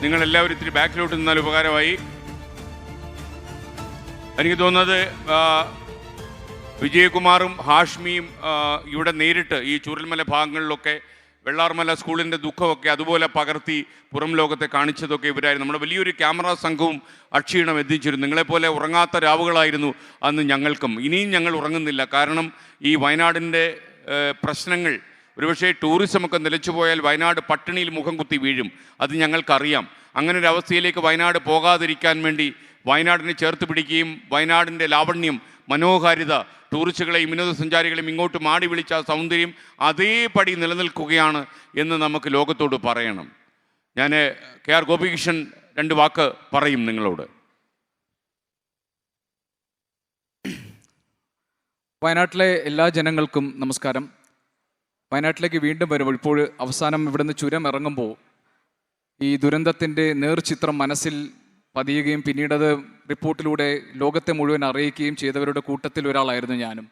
നിങ്ങളെല്ലാവരും ഇത്തിരി ബാക്കിലോട്ട് നിന്നാൽ ഉപകാരമായി. എനിക്ക് തോന്നുന്നത് വിജയകുമാറും ഹാഷ്മിയും ഇവിടെ നേരിട്ട് ഈ ചൂരൽമല ഭാഗങ്ങളിലൊക്കെ വെള്ളാർമല സ്കൂളിൻ്റെ ദുഃഖമൊക്കെ അതുപോലെ പകർത്തി പുറം ലോകത്തെ കാണിച്ചതൊക്കെ ഇവരായിരുന്നു. നമ്മുടെ വലിയൊരു ക്യാമറ സംഘവും അക്ഷീണം എത്തിച്ചിരുന്നു. നിങ്ങളെപ്പോലെ ഉറങ്ങാത്ത രാവുകളായിരുന്നു അന്ന് ഞങ്ങൾക്കും. ഇനിയും ഞങ്ങൾ ഉറങ്ങുന്നില്ല. കാരണം ഈ വയനാടിൻ്റെ പ്രശ്നങ്ങൾ ഒരുപക്ഷെ ടൂറിസമൊക്കെ നിലച്ചുപോയാൽ വയനാട് പട്ടിണിയിൽ മുഖം കുത്തി വീഴും. അത് ഞങ്ങൾക്കറിയാം. അങ്ങനെ ഒരു അവസ്ഥയിലേക്ക് വയനാട് പോകാതിരിക്കാൻ വേണ്ടി വയനാടിനെ ചേർത്ത് പിടിക്കുകയും വയനാടിൻ്റെ ലാവണ്യം, മനോഹാരിത, ടൂറിസ്റ്റുകളെയും വിനോദസഞ്ചാരികളെയും ഇങ്ങോട്ട് മാടി വിളിച്ച ആ സൗന്ദര്യം അതേപടി നിലനിൽക്കുകയാണ് എന്ന് നമുക്ക് ലോകത്തോട് പറയണം. ഞാൻ KR ഗോപികൃഷ്ണൻ 2 വാക്ക് പറയും നിങ്ങളോട്. വയനാട്ടിലെ എല്ലാ ജനങ്ങൾക്കും നമസ്കാരം. വയനാട്ടിലേക്ക് വീണ്ടും വരുമ്പോൾ ഇപ്പോൾ അവസാനം ഇവിടുന്ന് ചുരം ഇറങ്ങുമ്പോൾ ഈ ദുരന്തത്തിൻ്റെ നേർചിത്രം മനസ്സിൽ പതിയുകയും പിന്നീടത് റിപ്പോർട്ടിലൂടെ ലോകത്തെ മുഴുവൻ അറിയിക്കുകയും ചെയ്തവരുടെ കൂട്ടത്തിൽ ഒരാളായിരുന്നു ഞാനും.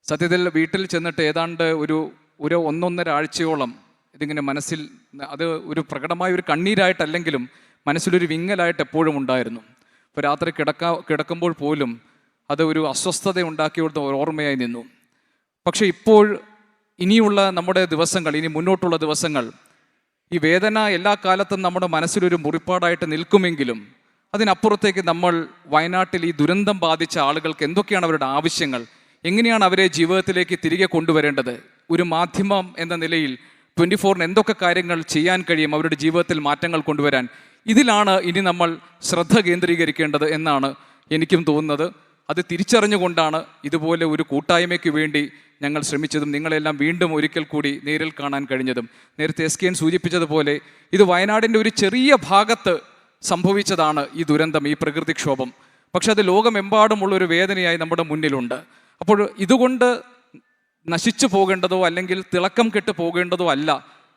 സത്യത്തിൽ വീട്ടിൽ ചെന്നിട്ട് ഏതാണ്ട് ഒരു 1-1.5 ആഴ്ചയോളം ഇതിങ്ങനെ മനസ്സിൽ, അത് ഒരു പ്രകടമായ ഒരു കണ്ണീരായിട്ടല്ലെങ്കിലും മനസ്സിലൊരു വിങ്ങലായിട്ട് എപ്പോഴും ഉണ്ടായിരുന്നു. ഇപ്പോൾ രാത്രി കിടക്കുമ്പോൾ പോലും അത് ഒരു അസ്വസ്ഥത ഉണ്ടാക്കിയെടുത്ത ഓർമ്മയായി നിന്നു. പക്ഷേ ഇപ്പോൾ ഇനിയുള്ള നമ്മുടെ ദിവസങ്ങൾ, ഇനി മുന്നോട്ടുള്ള ദിവസങ്ങൾ, ഈ വേദന എല്ലാ കാലത്തും നമ്മുടെ മനസ്സിലൊരു മുറിപ്പാടായിട്ട് നിൽക്കുമെങ്കിലും അതിനപ്പുറത്തേക്ക് നമ്മൾ വയനാട്ടിൽ ഈ ദുരന്തം ബാധിച്ച ആളുകൾക്ക് എന്തൊക്കെയാണ് അവരുടെ ആവശ്യങ്ങൾ, എങ്ങനെയാണ് അവരെ ജീവിതത്തിലേക്ക് തിരികെ കൊണ്ടുവരേണ്ടത്, ഒരു മാധ്യമം എന്ന നിലയിൽ 24-ന് എന്തൊക്കെ കാര്യങ്ങൾ ചെയ്യാൻ കഴിയും അവരുടെ ജീവിതത്തിൽ മാറ്റങ്ങൾ കൊണ്ടുവരാൻ, ഇതിലാണ് ഇനി നമ്മൾ ശ്രദ്ധ കേന്ദ്രീകരിക്കേണ്ടത് എന്നാണ് എനിക്കും തോന്നുന്നത്. അത് തിരിച്ചറിഞ്ഞുകൊണ്ടാണ് ഇതുപോലെ ഒരു കൂട്ടായ്മയ്ക്ക് വേണ്ടി ഞങ്ങൾ ശ്രമിച്ചതും നിങ്ങളെല്ലാം വീണ്ടും ഒരിക്കൽ കൂടി നേരിൽ കാണാൻ കഴിഞ്ഞതും. നേരത്തെ SKN സൂചിപ്പിച്ചതുപോലെ ഇത് വയനാടിൻ്റെ ഒരു ചെറിയ ഭാഗത്ത് സംഭവിച്ചതാണ് ഈ ദുരന്തം, ഈ പ്രകൃതിക്ഷോഭം. പക്ഷെ അത് ലോകമെമ്പാടുമുള്ളൊരു വേദനയായി നമ്മുടെ മുന്നിലുണ്ട്. അപ്പോൾ ഇതുകൊണ്ട് നശിച്ചു പോകേണ്ടതോ അല്ലെങ്കിൽ തിളക്കം കെട്ട് പോകേണ്ടതോ അല്ല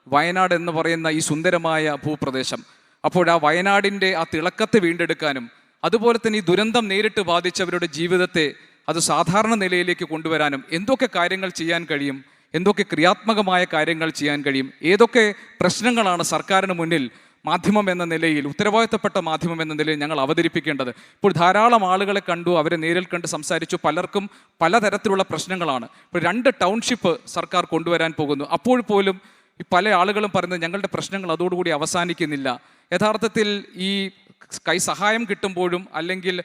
വയനാട് എന്ന് പറയുന്ന ഈ സുന്ദരമായ ഭൂപ്രദേശം. അപ്പോൾ ആ വയനാടിൻ്റെ ആ തിളക്കത്തെ വീണ്ടെടുക്കാനും അതുപോലെ തന്നെ ഈ ദുരന്തം നേരിട്ട് ബാധിച്ചവരുടെ ജീവിതത്തെ അത് സാധാരണ നിലയിലേക്ക് കൊണ്ടുവരാനും എന്തൊക്കെ കാര്യങ്ങൾ ചെയ്യാൻ കഴിയും, എന്തൊക്കെ ക്രിയാത്മകമായ കാര്യങ്ങൾ ചെയ്യാൻ കഴിയും, ഏതൊക്കെ പ്രശ്നങ്ങളാണ് സർക്കാരിന് മുന്നിൽ മാധ്യമം എന്ന നിലയിൽ, ഉത്തരവാദിത്തപ്പെട്ട മാധ്യമം എന്ന നിലയിൽ ഞങ്ങൾ അവതരിപ്പിക്കേണ്ടത്. ഇപ്പോൾ ധാരാളം ആളുകളെ കണ്ടു, അവരെ നേരിൽ കണ്ട് സംസാരിച്ചു. പലർക്കും പലതരത്തിലുള്ള പ്രശ്നങ്ങളാണ്. ഇപ്പോൾ 2 ടൗൺഷിപ്പ് സർക്കാർ കൊണ്ടുവരാൻ പോകുന്നു. അപ്പോൾ പോലും ഈ പല ആളുകളും പറയുന്നത് ഞങ്ങളുടെ പ്രശ്നങ്ങൾ അതോടുകൂടി അവസാനിക്കുന്നില്ല. യഥാർത്ഥത്തിൽ ഈ സഹായം കിട്ടുമ്പോഴും അല്ലെങ്കിൽ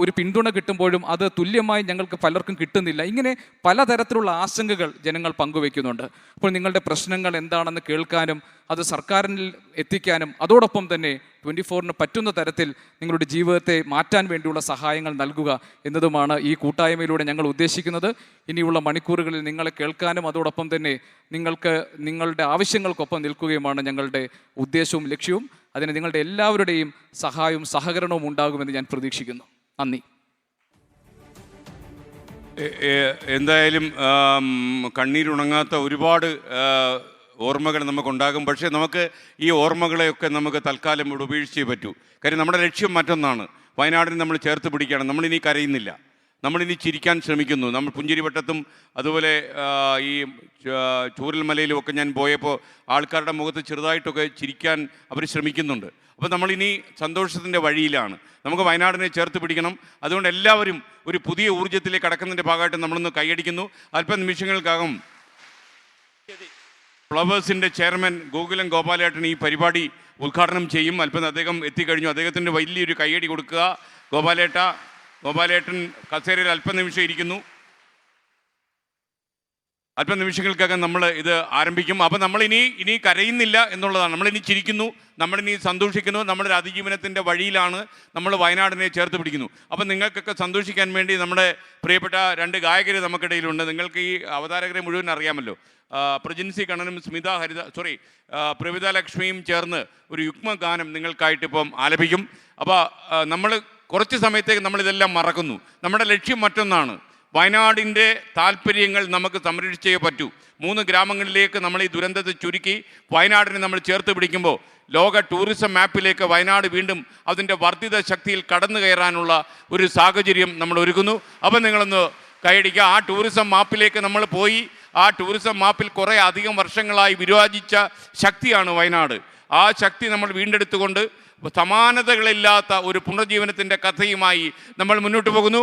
ഒരു പിന്തുണ കിട്ടുമ്പോഴും അത് തുല്യമായി ഞങ്ങൾക്ക് പലർക്കും കിട്ടുന്നില്ല. ഇങ്ങനെ പലതരത്തിലുള്ള ആശങ്കകൾ ജനങ്ങൾ പങ്കുവെക്കുന്നുണ്ട്. അപ്പോൾ നിങ്ങളുടെ പ്രശ്നങ്ങൾ എന്താണെന്ന് കേൾക്കാനും അത് സർക്കാരിൽ എത്തിക്കാനും അതോടൊപ്പം തന്നെ 24-ന് പറ്റുന്ന തരത്തിൽ നിങ്ങളുടെ ജീവിതത്തെ മാറ്റാൻ വേണ്ടിയുള്ള സഹായങ്ങൾ നൽകുക എന്നതുമാണ് ഈ കൂട്ടായ്മയിലൂടെ ഞങ്ങൾ ഉദ്ദേശിക്കുന്നത്. ഇനിയുള്ള മണിക്കൂറുകളിൽ നിങ്ങളെ കേൾക്കാനും അതോടൊപ്പം തന്നെ നിങ്ങൾക്ക് നിങ്ങളുടെ ആവശ്യങ്ങൾക്കൊപ്പം നിൽക്കുകയുമാണ് ഞങ്ങളുടെ ഉദ്ദേശവും ലക്ഷ്യവും. അതിന് നിങ്ങളുടെ എല്ലാവരുടെയും സഹായവും സഹകരണവും ഉണ്ടാകുമെന്ന് ഞാൻ പ്രതീക്ഷിക്കുന്നു. നന്ദി. എന്തായാലും കണ്ണീരുണങ്ങാത്ത ഒരുപാട് ഓർമ്മകൾ നമുക്കുണ്ടാകും. പക്ഷേ നമുക്ക് ഈ ഓർമ്മകളെയൊക്കെ നമുക്ക് തൽക്കാലം ഇവിടെ ഉപേക്ഷിച്ചേ പറ്റൂ. കാര്യം നമ്മുടെ ലക്ഷ്യം മറ്റൊന്നാണ്. വയനാടിനെ നമ്മൾ ചേർത്ത് പിടിക്കുകയാണ്. നമ്മളിനി കരയുന്നില്ല, നമ്മളിനി ചിരിക്കാൻ ശ്രമിക്കുന്നു. നമ്മൾ പുഞ്ചിരിവട്ടത്തും അതുപോലെ ഈ ചൂരൽമലയിലും ഒക്കെ ഞാൻ പോയപ്പോൾ ആൾക്കാരുടെ മുഖത്ത് ചെറുതായിട്ടൊക്കെ ചിരിക്കാൻ അവർ ശ്രമിക്കുന്നുണ്ട്. അപ്പോൾ നമ്മളിനി സന്തോഷത്തിൻ്റെ വഴിയിലാണ്. നമുക്ക് വയനാടിനെ ചേർത്ത് പിടിക്കണം. അതുകൊണ്ട് എല്ലാവരും ഒരു പുതിയ ഊർജ്ജത്തിലേക്ക് കടക്കുന്നതിൻ്റെ ഭാഗമായിട്ട് നമ്മളൊന്ന് കൈയടിക്കുന്നു. അല്പനിമിഷങ്ങൾക്കകം ഫ്ലവേഴ്സിൻ്റെ ചെയർമാൻ ഗോകുലം ഗോപാലേട്ടൻ ഈ പരിപാടി ഉദ്ഘാടനം ചെയ്യും. അദ്ദേഹം എത്തിക്കഴിഞ്ഞു. അദ്ദേഹത്തിൻ്റെ വലിയൊരു കൈയടി കൊടുക്കുക. ഗോപാലേട്ടൻ കസേരയിൽ അല്പനിമിഷം ഇരിക്കുന്നു. അല്പനിമിഷങ്ങൾക്കകം നമ്മൾ ഇത് ആരംഭിക്കും. അപ്പോൾ നമ്മളിനി കരയുന്നില്ല എന്നുള്ളതാണ്. നമ്മളിനി ചിരിക്കുന്നു, നമ്മളിനി സന്തോഷിക്കുന്നു. നമ്മുടെ അതിജീവനത്തിൻ്റെ വഴിയിലാണ്. നമ്മൾ വയനാടിനെ ചേർത്ത് പിടിക്കുന്നു. അപ്പം നിങ്ങൾക്കൊക്കെ സന്തോഷിക്കാൻ വേണ്ടി നമ്മുടെ പ്രിയപ്പെട്ട 2 ഗായകർ നമുക്കിടയിലുണ്ട്. നിങ്ങൾക്ക് ഈ അവതാരകരെ മുഴുവൻ അറിയാമല്ലോ. പ്രജിൻസി കണ്ണനും പ്രവിത ലക്ഷ്മിയും ചേർന്ന് ഒരു യുഗ്മഗാനം നിങ്ങൾക്കായിട്ട് ഇപ്പം ആലപിക്കും. അപ്പോൾ നമ്മൾ കുറച്ച് സമയത്തേക്ക് നമ്മളിതെല്ലാം മറക്കുന്നു. നമ്മുടെ ലക്ഷ്യം മറ്റൊന്നാണ്. വയനാടിൻ്റെ താല്പര്യങ്ങൾ നമുക്ക് സംരക്ഷിച്ചേ പറ്റൂ. 3 ഗ്രാമങ്ങളിലേക്ക് നമ്മൾ ഈ ദുരന്തത്തെ ചുരുക്കി വയനാടിനെ നമ്മൾ ചേർത്ത് പിടിക്കുമ്പോൾ ലോക ടൂറിസം മാപ്പിലേക്ക് വയനാട് വീണ്ടും അതിൻ്റെ വർദ്ധിത ശക്തിയിൽ കടന്നു കയറാനുള്ള ഒരു സാഹചര്യം നമ്മൾ ഒരുക്കുന്നു. അപ്പം നിങ്ങളൊന്ന് കൈയടിക്കുക. ആ ടൂറിസം മാപ്പിലേക്ക് നമ്മൾ പോയി. ആ ടൂറിസം മാപ്പിൽ കുറേ അധികം വർഷങ്ങളായി വിരാജിച്ച ശക്തിയാണ് വയനാട്. ആ ശക്തി നമ്മൾ വീണ്ടെടുത്തുകൊണ്ട് സമാനതകളില്ലാത്ത ഒരു പുനർജീവനത്തിൻ്റെ കഥയുമായി നമ്മൾ മുന്നോട്ട് പോകുന്നു.